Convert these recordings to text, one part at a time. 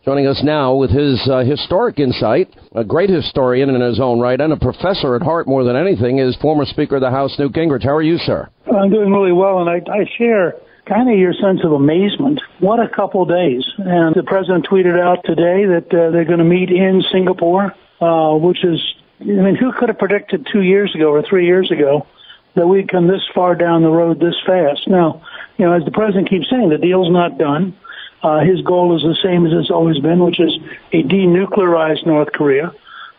joining us now with his historic insight, a great historian in his own right, and a professor at heart more than anything, is former Speaker of the House, Newt Gingrich. How are you, sir? I'm doing really well, and I share kind of your sense of amazement. What a couple days. And the president tweeted out today that they're going to meet in Singapore, which is, I mean, who could have predicted 2 years ago or 3 years ago that we'd come this far down the road this fast? Now, you know, as the president keeps saying, the deal's not done. His goal is the same as it's always been, which is a denuclearized North Korea.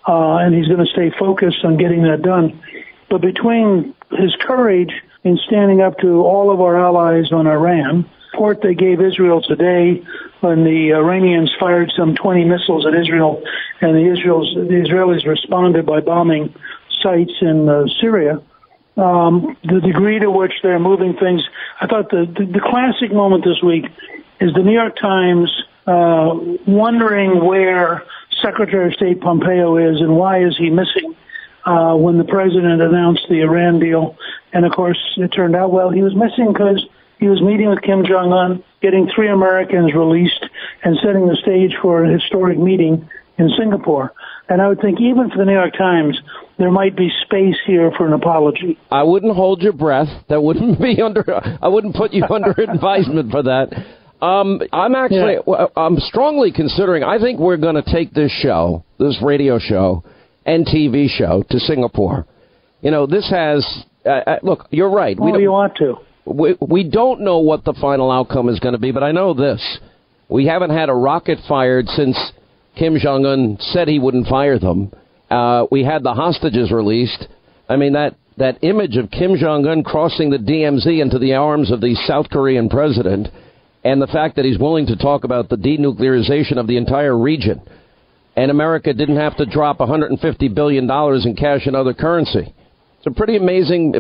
And he's going to stay focused on getting that done. But between his courage in standing up to all of our allies on Iran, report they gave Israel today when the Iranians fired some 20 missiles at Israel, and the Israelis responded by bombing sites in Syria, the degree to which they're moving things. I thought the classic moment this week is the New York Times wondering where Secretary of State Pompeo is and why is he missing when the president announced the Iran deal. And, of course, it turned out, well, he was missing because he was meeting with Kim Jong-un, getting 3 Americans released, and setting the stage for a historic meeting in Singapore. And I would think even for the New York Times, there might be space here for an apology. I wouldn't hold your breath. That wouldn't be I wouldn't put you under advisement for that. I'm strongly considering, I think we're going to take this show, this radio show and TV show to Singapore. You know, this has, look, you're right. Oh, you want to. We don't know what the final outcome is going to be, but I know this. We haven't had a rocket fired since Kim Jong-un said he wouldn't fire them. We had the hostages released. I mean, that image of Kim Jong-un crossing the DMZ into the arms of the South Korean president, and the fact that he's willing to talk about the denuclearization of the entire region, and America didn't have to drop $150 billion in cash and other currency. It's a pretty amazing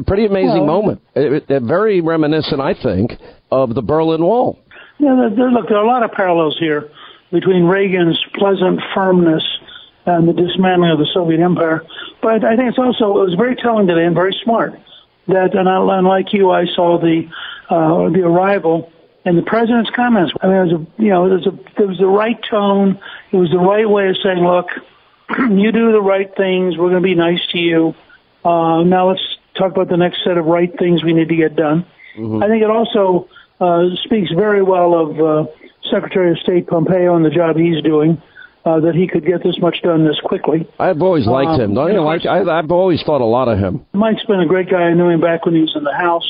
moment. Very reminiscent, I think, of the Berlin Wall. Yeah, look, there are a lot of parallels here between Reagan's pleasant firmness and the dismantling of the Soviet Empire. But I think it was very telling today and very smart that, and unlike you, I saw the arrival and the president's comments. I mean, it was the right tone. It was the right way of saying, look, you do the right things. We're going to be nice to you. Now let's talk about the next set of right things we need to get done. Mm-hmm. I think it also speaks very well of Secretary of State Pompeo and the job he's doing, that he could get this much done this quickly. I've always liked him. Don't you like? I've always thought a lot of him. Mike's been a great guy. I knew him back when he was in the House.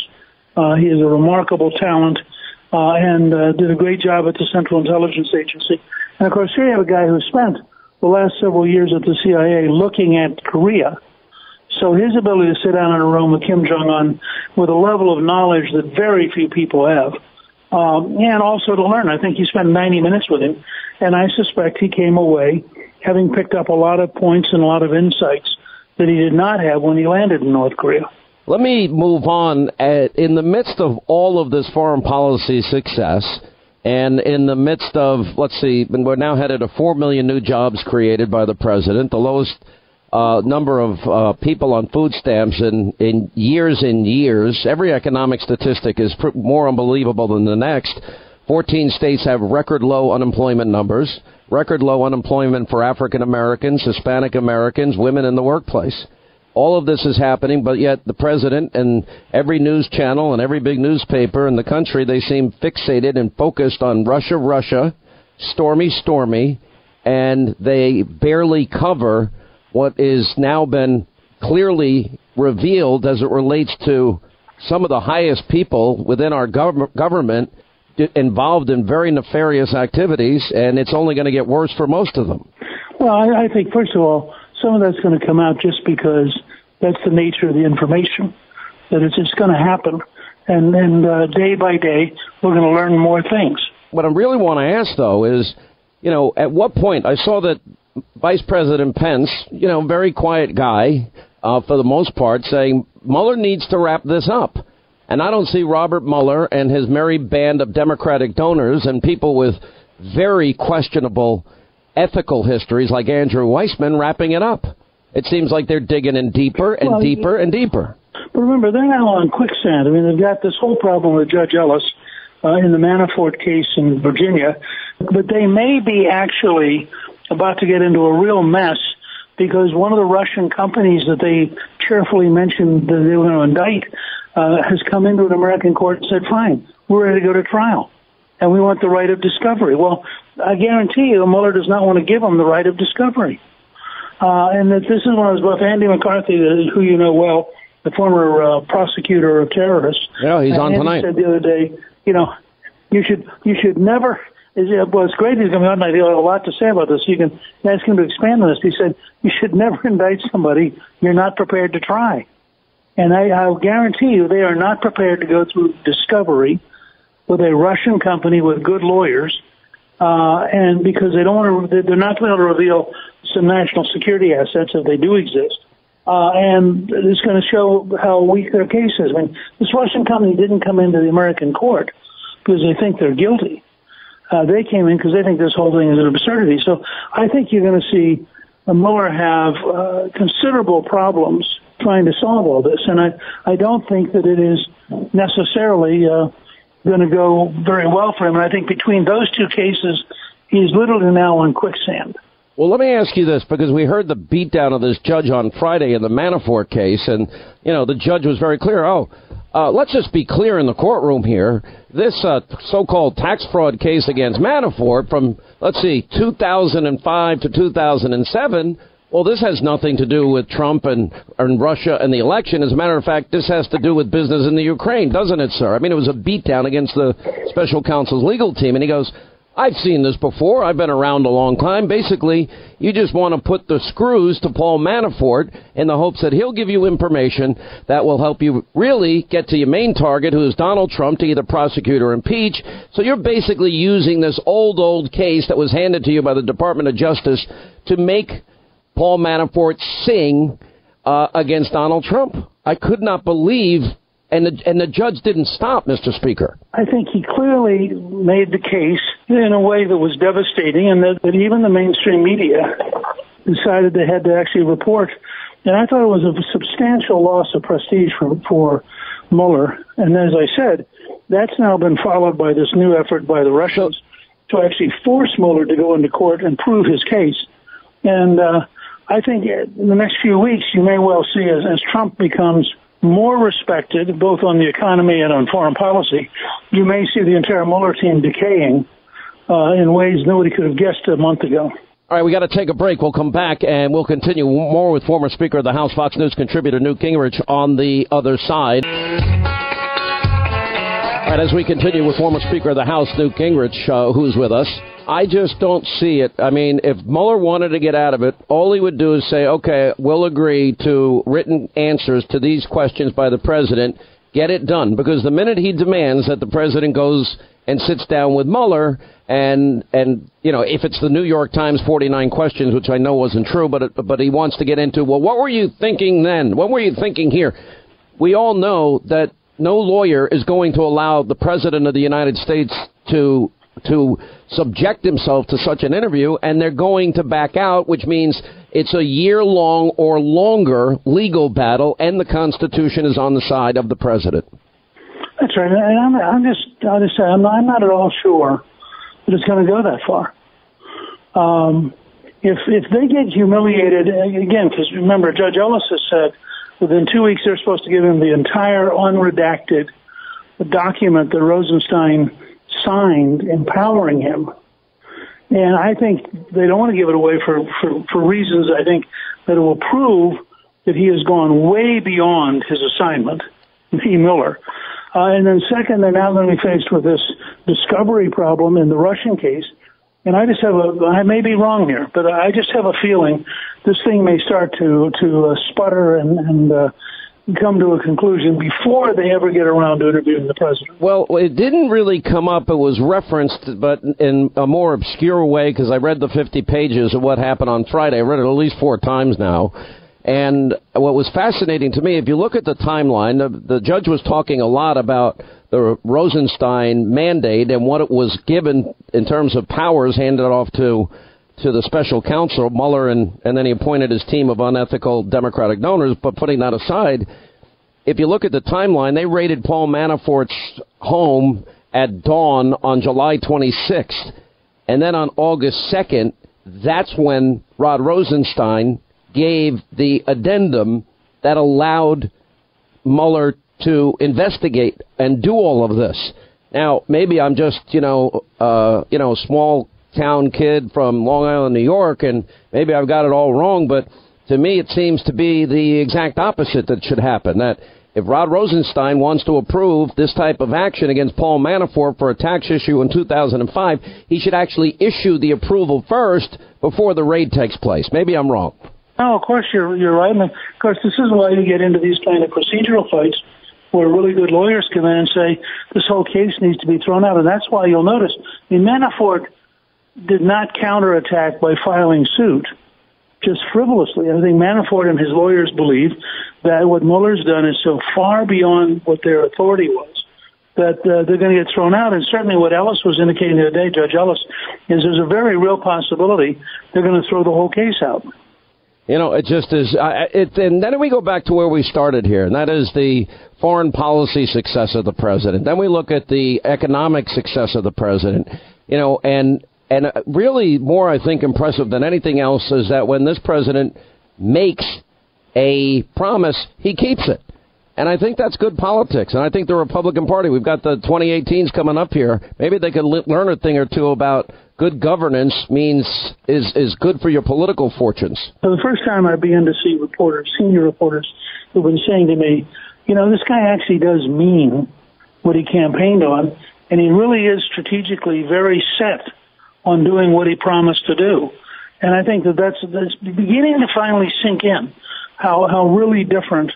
He is a remarkable talent and did a great job at the Central Intelligence Agency. And, of course, here you have a guy who spent the last several years at the CIA looking at Korea. So his ability to sit down in a room with Kim Jong-un with a level of knowledge that very few people have, and also to learn. I think he spent 90 minutes with him, and I suspect he came away having picked up a lot of points and a lot of insights that he did not have when he landed in North Korea. Let me move on. In the midst of all of this foreign policy success, and in the midst of, let's see, we're now headed to 4 million new jobs created by the president, the lowest number of people on food stamps in years. Every economic statistic is more unbelievable than the next. 14 states have record low unemployment numbers, record low unemployment for African Americans, Hispanic Americans, women in the workplace. All of this is happening, but yet the president and every news channel and every big newspaper in the country, they seem fixated and focused on Russia, stormy, and they barely cover what is now been clearly revealed as it relates to some of the highest people within our government involved in very nefarious activities, and it's only going to get worse for most of them. Well, I think, first of all, some of that's going to come out just because that's the nature of the information, that it's just going to happen. And day by day, we're going to learn more things. What I really want to ask, though, is, at what point, I saw that Vice President Pence, very quiet guy, for the most part, saying Mueller needs to wrap this up. And I don't see Robert Mueller and his merry band of Democratic donors and people with very questionable ethical histories like Andrew Weissman wrapping it up. It seems like they're digging in deeper and deeper and deeper. But remember, they're now on quicksand. I mean, they've got this whole problem with Judge Ellis, in the Manafort case in Virginia. But they may be actually about to get into a real mess because one of the Russian companies that they cheerfully mentioned that they were going to indict has come into an American court and said, fine, we're ready to go to trial. And we want the right of discovery. Well, I guarantee you Mueller does not want to give them the right of discovery. And that this is one of both Andy McCarthy, who you know well, the former prosecutor of terrorists. Yeah, he's on Andy tonight. Said the other day, you should never. Well, it's great he's going to be on tonight. He'll have a lot to say about this. You can ask him to expand on this. He said you should never indict somebody you're not prepared to try. And I'll guarantee you they are not prepared to go through discovery with a Russian company with good lawyers, and because they don't want to, they're not going to reveal some national security assets if they do exist. And it's going to show how weak their case is. I mean, this Russian company didn't come into the American court because they think they're guilty. They came in because they think this whole thing is an absurdity. So I think you're going to see Mueller have considerable problems trying to solve all this. And I don't think that it is necessarily going to go very well for him. And I think between those two cases, he's literally now in quicksand. Well, let me ask you this, because we heard the beatdown of this judge on Friday in the Manafort case, and, the judge was very clear. Let's just be clear in the courtroom here. This so-called tax fraud case against Manafort from, 2005 to 2007, well, this has nothing to do with Trump and Russia and the election. As a matter of fact, this has to do with business in the Ukraine, doesn't it, sir? I mean, it was a beatdown against the special counsel's legal team, and he goes, I've seen this before. I've been around a long time. Basically, you just want to put the screws to Paul Manafort in the hopes that he'll give you information that will help you really get to your main target, who is Donald Trump, to either prosecute or impeach. So you're basically using this old case that was handed to you by the Department of Justice to make Paul Manafort sing against Donald Trump. I could not believe. And the judge didn't stop, Mr. Speaker. I think he clearly made the case in a way that was devastating, and that even the mainstream media decided they had to actually report. And I thought it was a substantial loss of prestige for Mueller. And as I said, that's now been followed by this new effort by the Russians to actually force Mueller to go into court and prove his case. And I think in the next few weeks, you may well see as Trump becomes more respected, both on the economy and on foreign policy, you may see the entire Mueller team decaying in ways nobody could have guessed a month ago. All right, we got to take a break. We'll come back and we'll continue more with former Speaker of the House, Fox News contributor Newt Gingrich on the other side. All right, as we continue with former Speaker of the House, Newt Gingrich, who's with us, I just don't see it. I mean, if Mueller wanted to get out of it, all he would do is say, okay, we'll agree to written answers to these questions by the president, get it done. Because the minute he demands that the president goes and sits down with Mueller and if it's the New York Times 49 questions, which I know wasn't true, but he wants to get into, well, what were you thinking then? What were you thinking here? We all know that no lawyer is going to allow the president of the United States to subject himself to such an interview, and they're going to back out, which means it's a year-long or longer legal battle, and the Constitution is on the side of the president. That's right, and I'll just say I'm not at all sure that it's going to go that far. If they get humiliated again, because remember, Judge Ellis has said within 2 weeks they're supposed to give him the entire unredacted document that Rosenstein signed empowering him. And I think they don't want to give it away for reasons, I think, that it will prove that he has gone way beyond his assignment, P. Miller. And then second, they're now going to be faced with this discovery problem in the Russian case. And I just I may be wrong here, but I just have a feeling this thing may start to sputter and come to a conclusion before they ever get around to interviewing the president. Well, it didn't really come up. It was referenced, but in a more obscure way, because I read the 50 pages of what happened on Friday. I read it at least 4 times now. And what was fascinating to me, if you look at the timeline, the judge was talking a lot about the Rosenstein mandate and what it was given in terms of powers handed off to the special counsel, Mueller, and then he appointed his team of unethical Democratic donors. But putting that aside, if you look at the timeline, they raided Paul Manafort's home at dawn on July 26th. And then on August 2nd, that's when Rod Rosenstein gave the addendum that allowed Mueller to investigate and do all of this. Now, maybe I'm just, small town kid from Long Island, New York, and maybe I've got it all wrong, but to me it seems to be the exact opposite that should happen, that if Rod Rosenstein wants to approve this type of action against Paul Manafort for a tax issue in 2005, he should actually issue the approval first before the raid takes place. Maybe I'm wrong. No, of course you're right. And of course, this is why you get into these kind of procedural fights where really good lawyers come in and say this whole case needs to be thrown out. And that's why you'll notice Manafort did not counterattack by filing suit, just frivolously. I think Manafort and his lawyers believe that what Mueller's done is so far beyond what their authority was that they're going to get thrown out. And certainly what Ellis was indicating the other day, Judge Ellis, is there's a very real possibility they're going to throw the whole case out. It just is. And then we go back to where we started here, and that is the foreign policy success of the president. Then we look at the economic success of the president, and really more, I think, impressive than anything else is that when this president makes a promise, he keeps it. And I think that's good politics. And I think the Republican Party, we've got the 2018s coming up here. Maybe they could learn a thing or two about good governance is good for your political fortunes. For the first time, I began to see senior reporters, who've been saying to me, this guy actually does mean what he campaigned on, and he really is strategically very set on doing what he promised to do. And I think that's beginning to finally sink in, how really different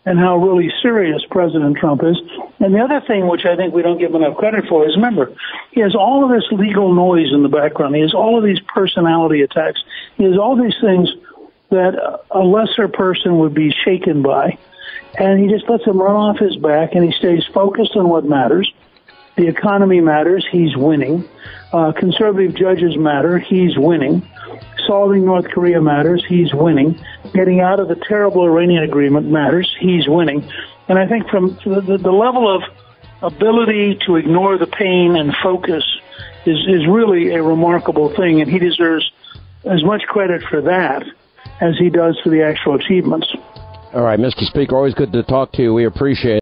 and how really serious President Trump is. And the other thing, which I think we don't give enough credit for, is remember, he has all of this legal noise in the background. He has all of these personality attacks. He has all these things that a lesser person would be shaken by. And he just lets them run off his back, and he stays focused on what matters. The economy matters. He's winning. Conservative judges matter. He's winning. Solving North Korea matters. He's winning. Getting out of the terrible Iranian agreement matters. He's winning. And I think from the level of ability to ignore the pain and focus is really a remarkable thing, and he deserves as much credit for that as he does for the actual achievements. All right, Mr. Speaker, always good to talk to you. We appreciate it.